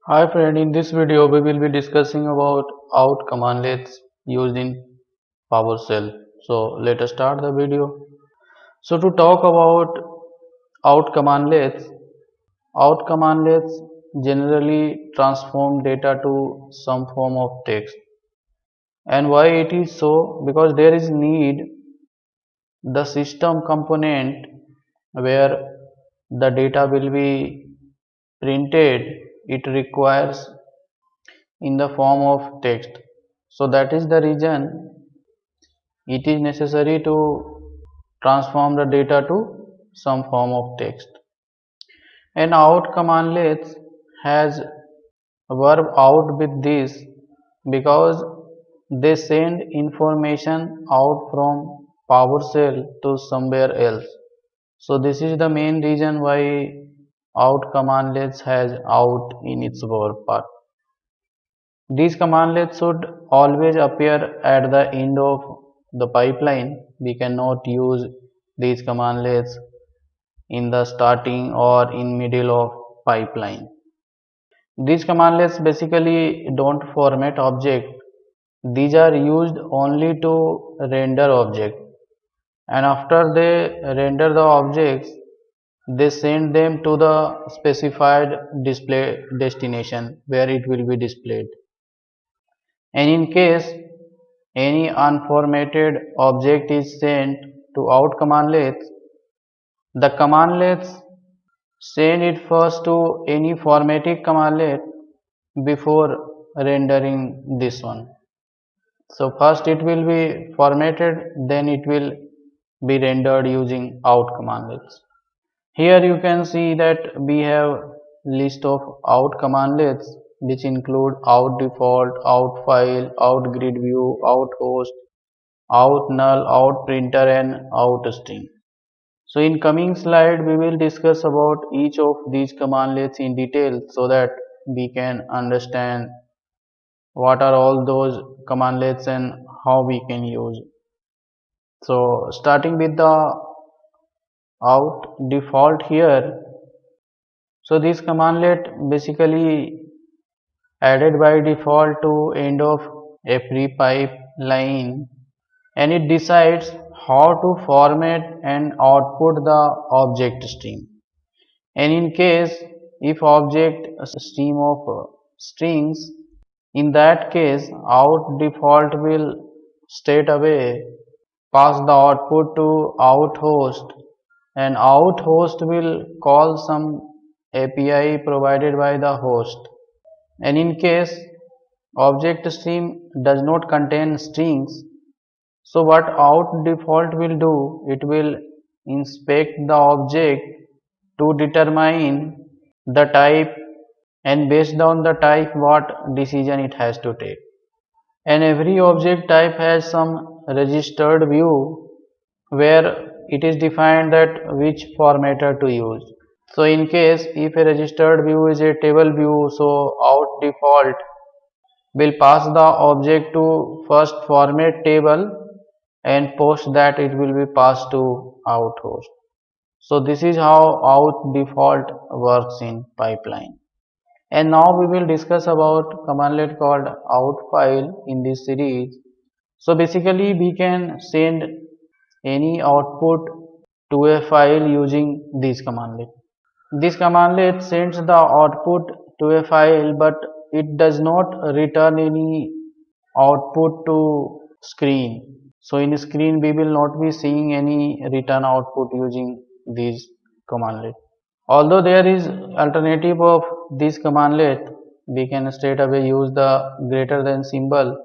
Hi friend, in this video we will be discussing about out commandlets used in PowerShell. So let us start the video. So to talk about out commandlets generally transform data to some form of text. And why it is so? Because there is need the system component where the data will be printed, it requires in the form of text. So that is the reason it is necessary to transform the data to some form of text. And out commandlets has verb out with this because they send information out from PowerShell to somewhere else. So this is the main reason why out commandlets has out in its verb part. These commandlets should always appear at the end of the pipeline. We cannot use these commandlets in the starting or in middle of pipeline. These commandlets basically don't format object. These are used only to render object, and after they render the objects they send them to the specified display destination where it will be displayed. And in case any unformatted object is sent to out commandlets, the commandlets send it first to any formatted commandlet before rendering this one. So first it will be formatted, then it will be rendered using out commandlets. Here you can see that we have list of out commandlets which include out default, out file, out grid view, out host, out null, out printer and out string. So in coming slide we will discuss about each of these commandlets in detail so that we can understand what are all those commandlets and how we can use. So starting with the out default here. So this commandlet basically added by default to end of every pipeline, and it decides how to format and output the object stream. And in case if object stream of strings, in that case out default will straight away pass the output to out host, and out host will call some API provided by the host. And in case object stream does not contain strings, so what out default will do, it will inspect the object to determine the type, and based on the type what decision it has to take. And every object type has some registered view where it is defined that which formatter to use. So in case if a registered view is a table view, so out default will pass the object to first format table, and post that it will be passed to out host. So this is how out default works in pipeline. And now we will discuss about commandlet called out file in this series. So basically we can send any output to a file using this commandlet. This commandlet sends the output to a file, but it does not return any output to screen. So in screen we will not be seeing any return output using this commandlet. Although there is alternative of this commandlet, we can straight away use the greater than symbol.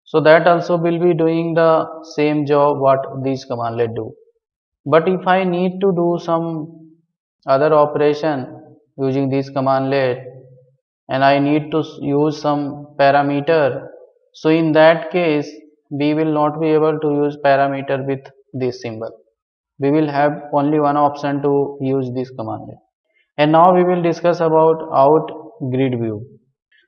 So that also will be doing the same job what this commandlet do. But if I need to do some other operation using this commandlet and I need to use some parameter, so in that case we will not be able to use parameter with this symbol. We will have only one option to use this commandlet. And now we will discuss about out grid view.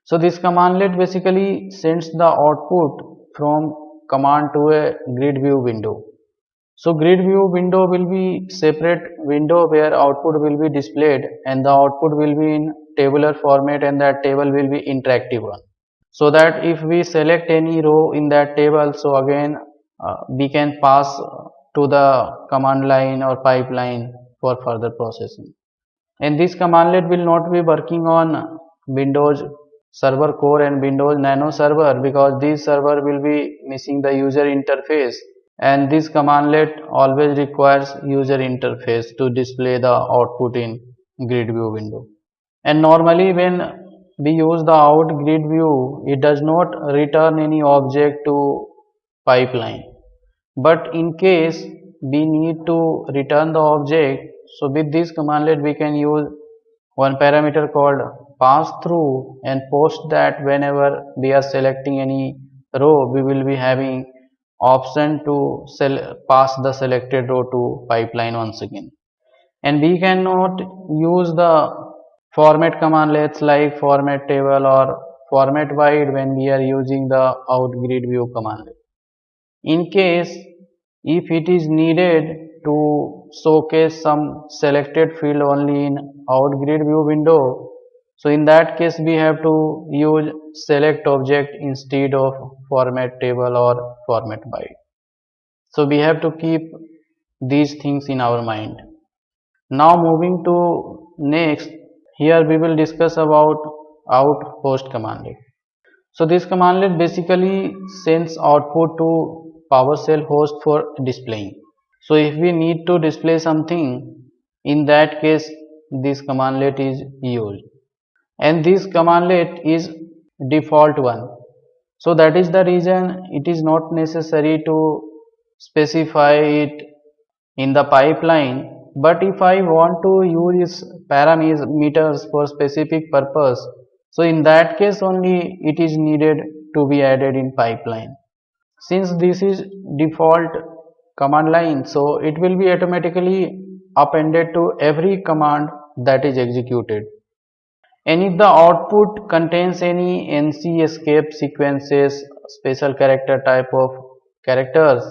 So this commandlet basically sends the output from command to a grid view window. So grid view window will be separate window where output will be displayed, and the output will be in tabular format, and that table will be interactive one. So that if we select any row in that table, so again we can pass to the command line or pipeline for further processing. And this commandlet will not be working on Windows Server Core and Windows Nano Server, because this server will be missing the user interface, and this commandlet always requires user interface to display the output in grid view window. And normally when we use the out grid view, it does not return any object to pipeline. But in case we need to return the object, so with this commandlet we can use one parameter called pass through, and post that whenever we are selecting any row, we will be having option to pass the selected row to pipeline once again. And we cannot use the format commandlets like format table or format wide when we are using the out grid view commandlet. In case if it is needed to showcase some selected field only in out grid view window, so in that case we have to use select object instead of format table or format byte. So we have to keep these things in our mind. Now moving to next, here we will discuss about out host commandlet. So this commandlet basically sends output to PowerShell host for displaying. So if we need to display something, in that case this commandlet is used, and this commandlet is default one. So that is the reason it is not necessary to specify it in the pipeline. But if I want to use parameters for specific purpose, so in that case only it is needed to be added in pipeline. Since this is default command line, so it will be automatically appended to every command that is executed. And if the output contains any NC escape sequences, special character type of characters,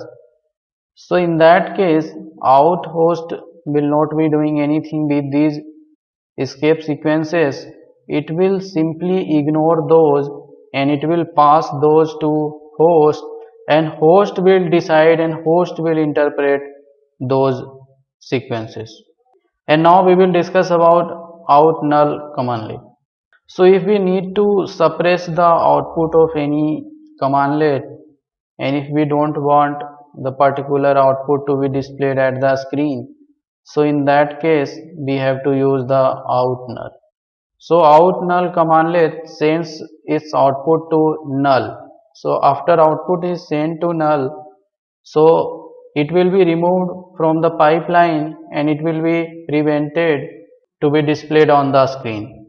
so in that case out host will not be doing anything with these escape sequences. It will simply ignore those, and it will pass those to host, and host will decide and host will interpret those sequences. And now we will discuss about out null commandlet. So if we need to suppress the output of any commandlet, and if we don't want the particular output to be displayed at the screen, so in that case we have to use the out null. So out null commandlet sends its output to null. So after output is sent to null, so it will be removed from the pipeline, and it will be prevented to be displayed on the screen.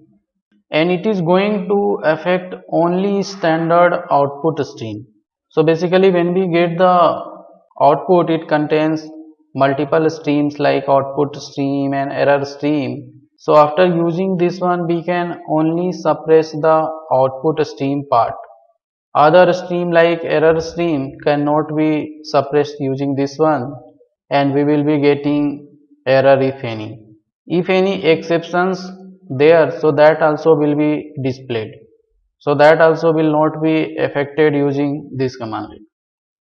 And it is going to affect only standard output stream. So basically when we get the output, it contains multiple streams like output stream and error stream. So after using this one, we can only suppress the output stream part. Other stream like error stream cannot be suppressed using this one, and we will be getting error if any. If any exceptions there, so that also will be displayed. So that also will not be affected using this command.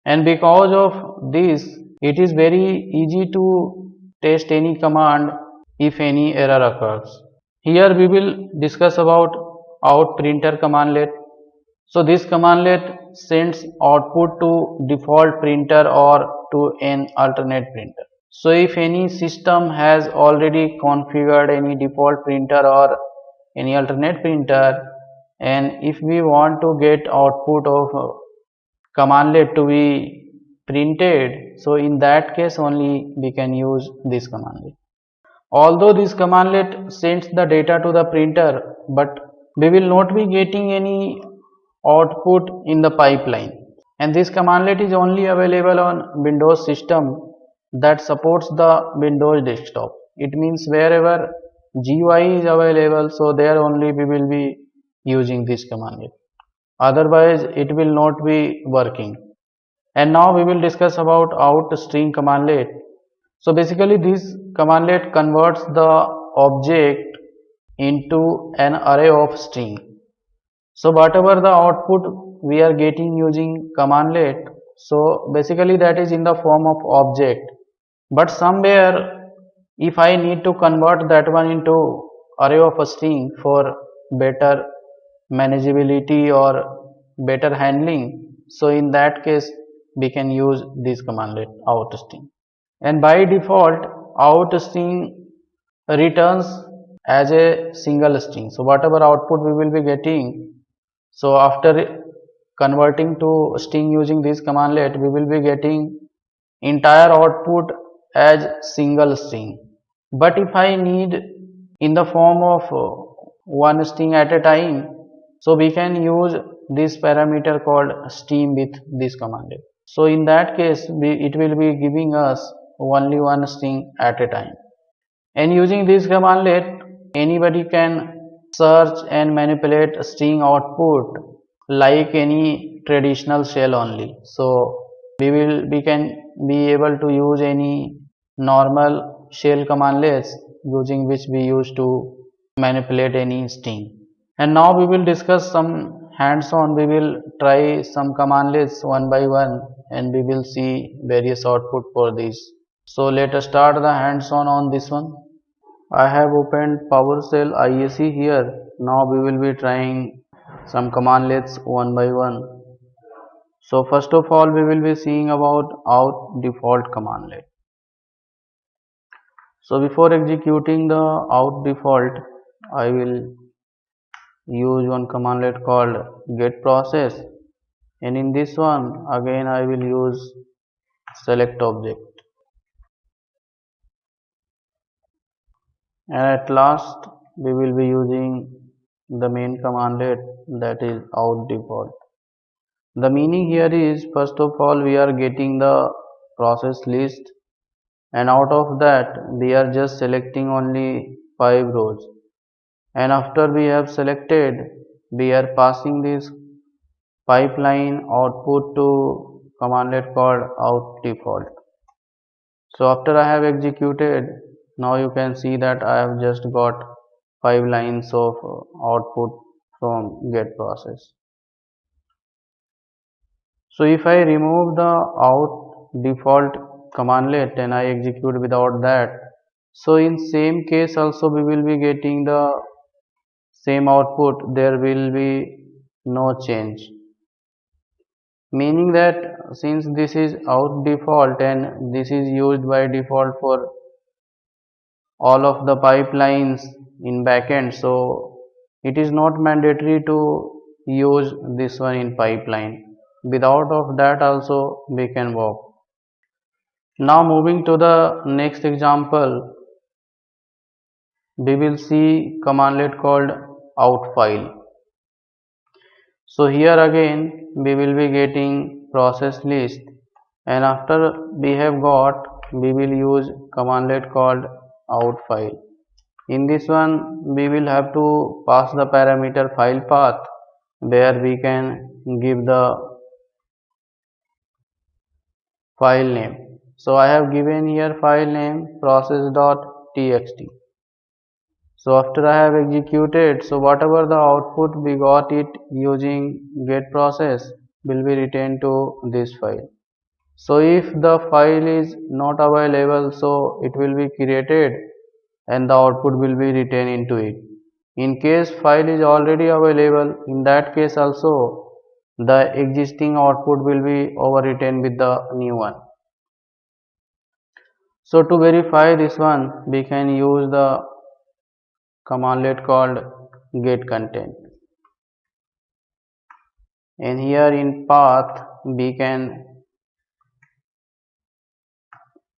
And because of this, it is very easy to test any command if any error occurs. Here we will discuss about out printer commandlet. So this commandlet sends output to default printer or to an alternate printer. So if any system has already configured any default printer or any alternate printer, and if we want to get output of commandlet to be printed, so in that case only we can use this commandlet. Although this commandlet sends the data to the printer, but we will not be getting any output in the pipeline. And this commandlet is only available on Windows system that supports the Windows desktop. It means wherever GUI is available, so there only we will be using this commandlet. Otherwise, it will not be working. And now we will discuss about out string commandlet. So basically this commandlet converts the object into an array of string. So whatever the output we are getting using commandlet, so basically that is in the form of object. But somewhere if I need to convert that one into array of a string for better manageability or better handling, so in that case we can use this commandlet out string. And by default out string returns as a single string. So whatever output we will be getting, so after converting to string using this commandlet, we will be getting entire output as single string. But if I need in the form of one string at a time, so we can use this parameter called stream with this commandlet. So in that case it will be giving us only one string at a time. And using this commandlet, anybody can search and manipulate string output like any traditional shell only. So we can be able to use any normal shell commandlets using which we use to manipulate any string. And now we will discuss some hands-on. We will try some commandlets one by one and we will see various output for this. So let us start the hands-on on this one. I have opened PowerShell IAC here. Now we will be trying some commandlets one by one. So first of all we will be seeing about out default commandlet. So before executing the out default, I will use one commandlet called get process, and in this one again I will use select object, and at last we will be using the main commandlet, that is out default. The meaning here is first of all we are getting the process list, and out of that we are just selecting only 5 rows, and after we have selected we are passing this pipeline output to commandlet called out default. So after I have executed, now you can see that I have just got 5 lines of output from get process. So if I remove the out default commandlet and I execute without that, so in same case also we will be getting the same output, there will be no change. Meaning that since this is out default and this is used by default for all of the pipelines in backend, so it is not mandatory to use this one in pipeline. Without of that also we can work. Now moving to the next example, we will see commandlet called out file. So here again we will be getting process list, and after we have got, we will use commandlet called out file. In this one we will have to pass the parameter file path where we can give the file name. So I have given here file name process.txt. So after I have executed, so whatever the output we got it using get process will be returned to this file. So if the file is not available, so it will be created and the output will be written into it. In case file is already available, in that case also the existing output will be overwritten with the new one. So to verify this one, we can use the commandlet called get content, and here in path we can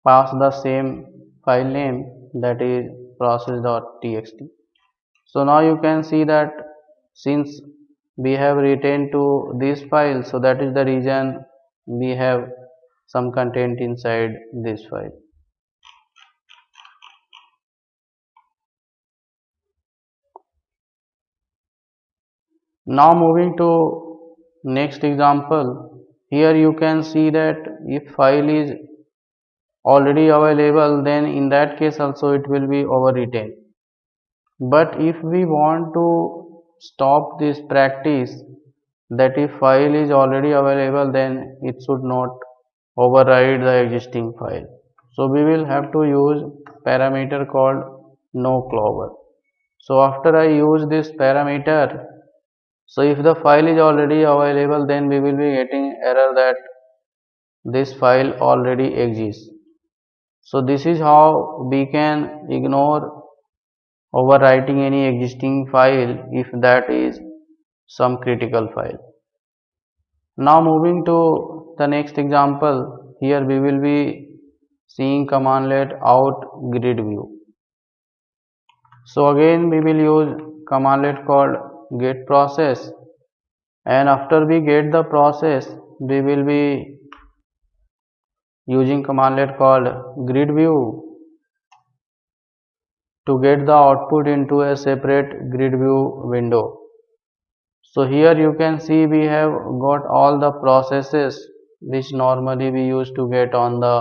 pass the same file name, that is process.txt. So now you can see that since we have written to this file, so that is the reason we have some content inside this file. Now moving to next example, here you can see that if file is already available, then in that case also it will be overwritten. But if we want to stop this practice, that if file is already available, then it should not override the existing file. So we will have to use parameter called noClover. So after I use this parameter, so if the file is already available, then we will be getting error that this file already exists. So this is how we can ignore overwriting any existing file if that is some critical file. Now moving to the next example, here we will be seeing commandlet out grid view. So again we will use commandlet called get process, and after we get the process, we will be using commandlet called grid view to get the output into a separate grid view window. So here you can see we have got all the processes which normally we used to get on the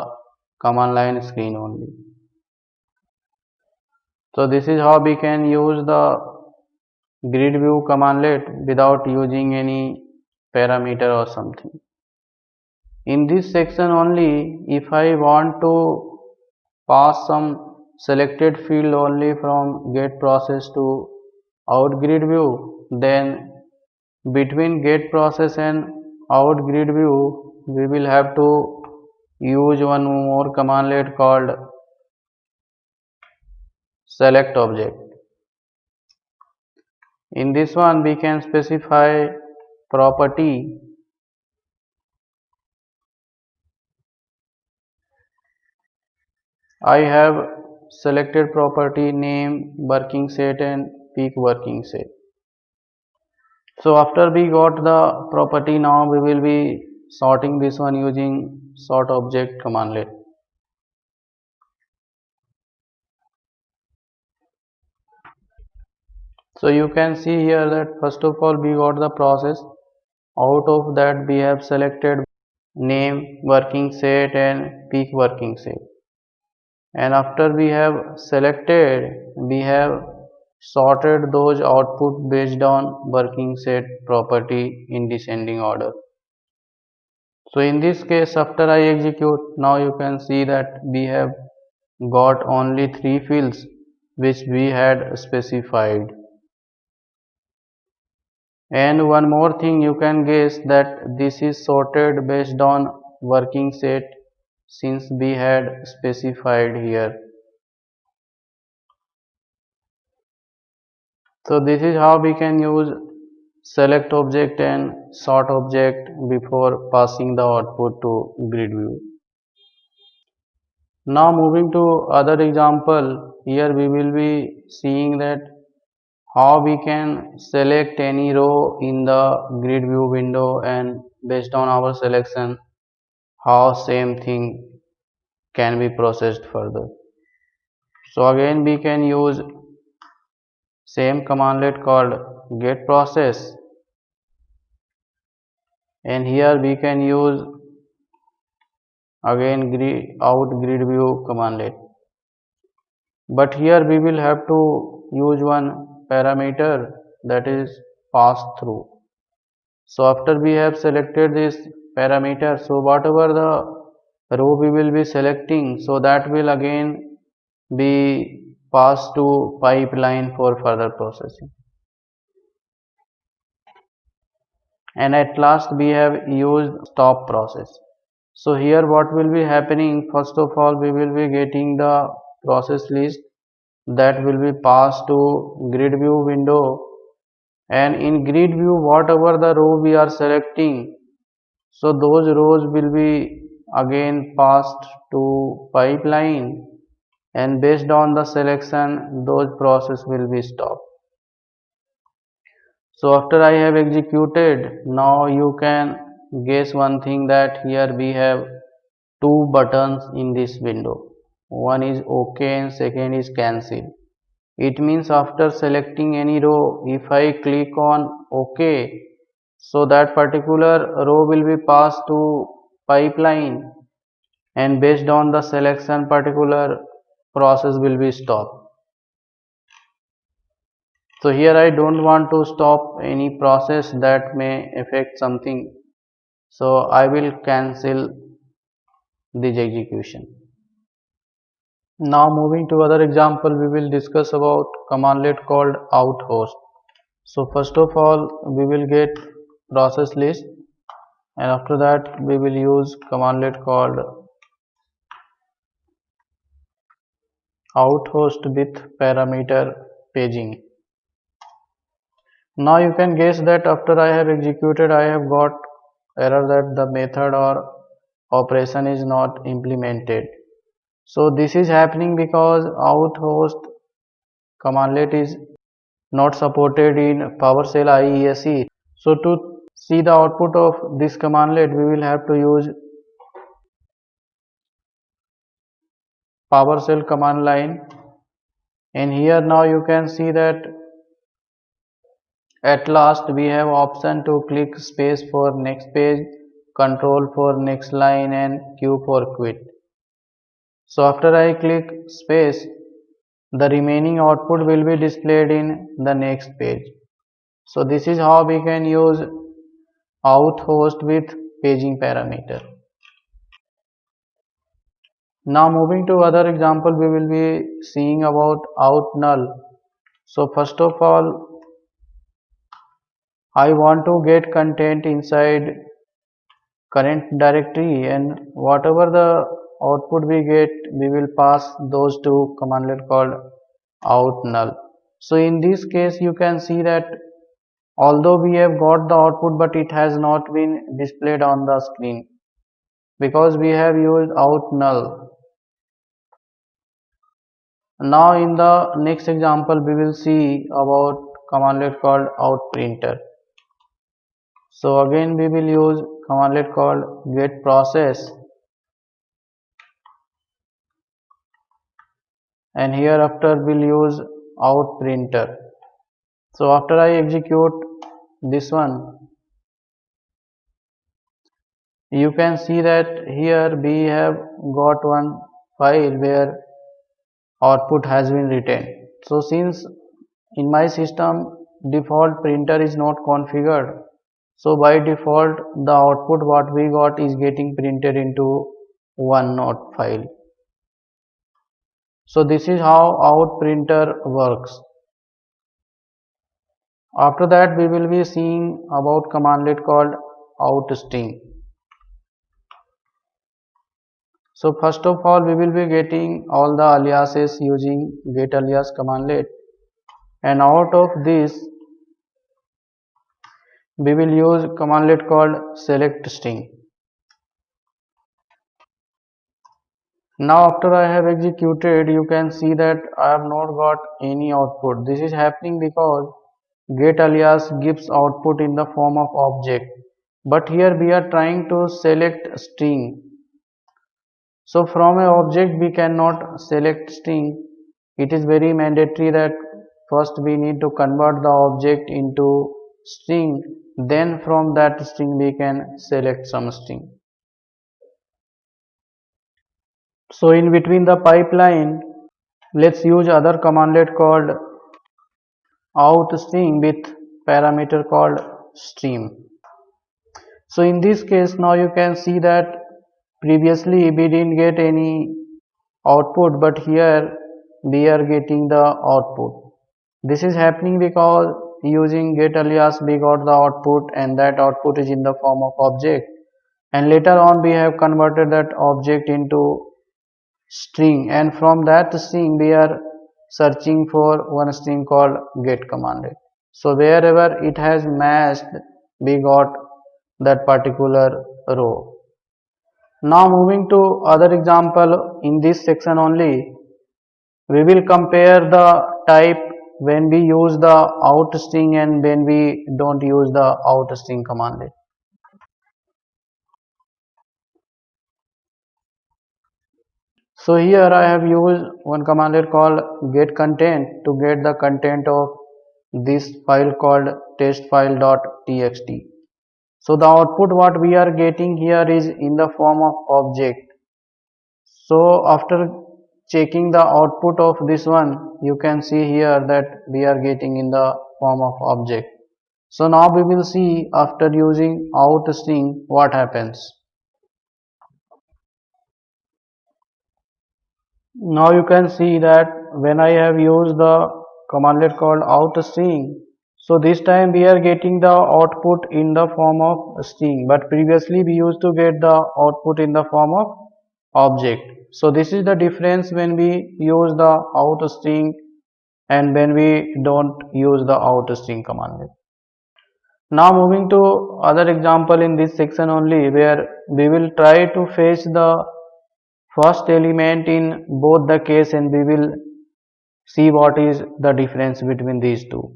command line screen only. So this is how we can use the grid view commandlet without using any parameter or something. In this section only, if I want to pass some selected field only from get process to out grid view, then between get process and out grid view we will have to use one more commandlet called select object. In this one we can specify property I have selected property name, working set and peak working set. So after we got the property, now we will be sorting this one using sort object commandlet. So you can see here that first of all we got the process. Out of that we have selected name, working set and peak working set. And after we have selected, we have sorted those output based on working set property in descending order. So in this case, after I execute, now you can see that we have got only 3 fields which we had specified. And one more thing you can guess that this is sorted based on working set since we had specified here. So this is how we can use select object and sort object before passing the output to grid view. Now moving to other example, here we will be seeing that how we can select any row in the grid view window, and based on our selection how same thing can be processed further. So again we can use same commandlet called get process, and here we can use again out grid view commandlet, but here we will have to use one parameter, that is pass through. So after we have selected this parameter, so whatever the row we will be selecting, so that will again be passed to pipeline for further processing. And at last we have used stop process. So here what will be happening, first of all we will be getting the process list that will be passed to grid view window, and in grid view whatever the row we are selecting, so those rows will be again passed to pipeline, and based on the selection those process will be stopped. So after I have executed, now you can guess one thing, that here we have two buttons in this window. One is OK and second is cancel. It means after selecting any row, if I click on OK, So that particular row will be passed to pipeline, and based on the selection particular process will be stopped. So here I don't want to stop any process that may affect something, so I will cancel this execution. Now moving to other example, we will discuss about commandlet called out host. So first of all we will get process list, and after that we will use commandlet called out host with parameter paging. Now you can guess that after I have executed, I have got error that the method or operation is not implemented. So this is happening because out host commandlet is not supported in PowerShell IESE. So to see the output of this commandlet, we will have to use PowerShell command line, and here now you can see that at last we have option to click space for next page, control for next line, and Q for quit. So after I click space, the remaining output will be displayed in the next page. So this is how we can use out host with paging parameter. Now moving to other example, we will be seeing about out null. So first of all, I want to get content inside current directory, and whatever the output we get, we will pass those to commandlet called out null. So in this case you can see that although we have got the output, but it has not been displayed on the screen because we have used out null. Now in the next example we will see about commandlet called out printer. So again we will use commandlet called get process, and hereafter we'll use out printer. So after I execute this one, you can see that here we have got one file where output has been written. So since in my system default printer is not configured, so by default the output what we got is getting printed into OneNote file. So this is how out printer works. After that we will be seeing about commandlet called out string. So first of all we will be getting all the aliases using get alias commandlet, and out of this we will use commandlet called select string. Now after I have executed, you can see that I have not got any output. This is happening because get alias gives output in the form of object, but here we are trying to select string. So from an object we cannot select string. It is very mandatory that first we need to convert the object into string, then from that string we can select some string. So in between the pipeline, let's use other commandlet called out string with parameter called stream. So in this case now you can see that previously we didn't get any output, but here we are getting the output. This is happening because using get alias we got the output, and that output is in the form of object, and later on we have converted that object into string, and from that string we are searching for one string called get commandlet. So wherever it has matched, we got that particular row. Now moving to other example, in this section only we will compare the type when we use the out string and when we don't use the out string commandlet. So here I have used one commandlet called get content to get the content of this file called testfile.txt. So the output what we are getting here is in the form of object. So after checking the output of this one, you can see here that we are getting in the form of object. So now we will see after using out string what happens. Now you can see that when I have used the commandlet called out string, so this time we are getting the output in the form of string, but previously we used to get the output in the form of object. So this is the difference when we use the out string and when we don't use the out string commandlet. Now moving to other example in this section only, where we will try to fetch the first element in both the case and we will see what is the difference between these two.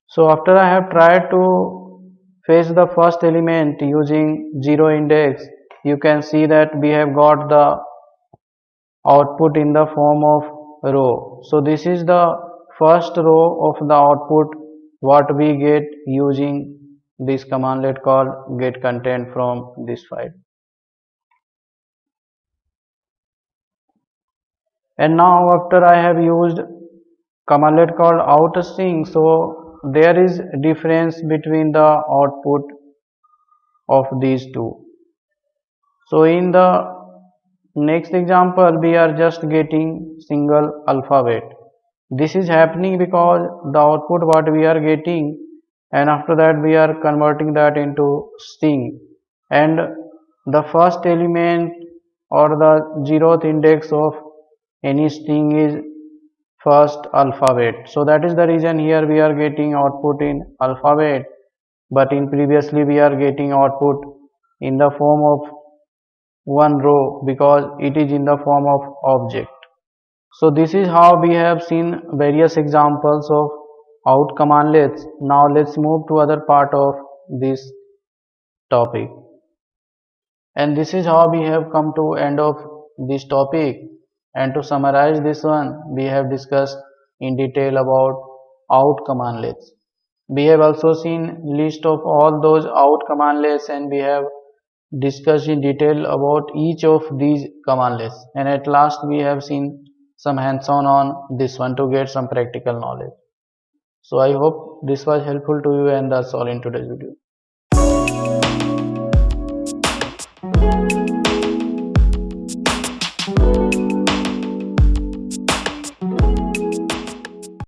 So after I have tried to fetch the first element using 0 index, you can see that we have got the output in the form of row. So this is the first row of the output what we get using this commandlet called get content from this file. And now after I have used commandlet called out string, so there is difference between the output of these two. So in the next example we are just getting single alphabet. This is happening because the output what we are getting, and after that we are converting that into string, and the first element or the zeroth index of any string is first alphabet. So that is the reason here we are getting output in alphabet, but in previously we are getting output in the form of one row because it is in the form of object. So this is how we have seen various examples of out commandlets. Now let's move to other part of this topic. And this is how we have come to end of this topic. And to summarize this one, we have discussed in detail about out commandlets. We have also seen list of all those out commandlets and we have discussed in detail about each of these commandlets. And at last we have seen some hands-on on this one to get some practical knowledge. So I hope this was helpful to you, and that's all in today's video.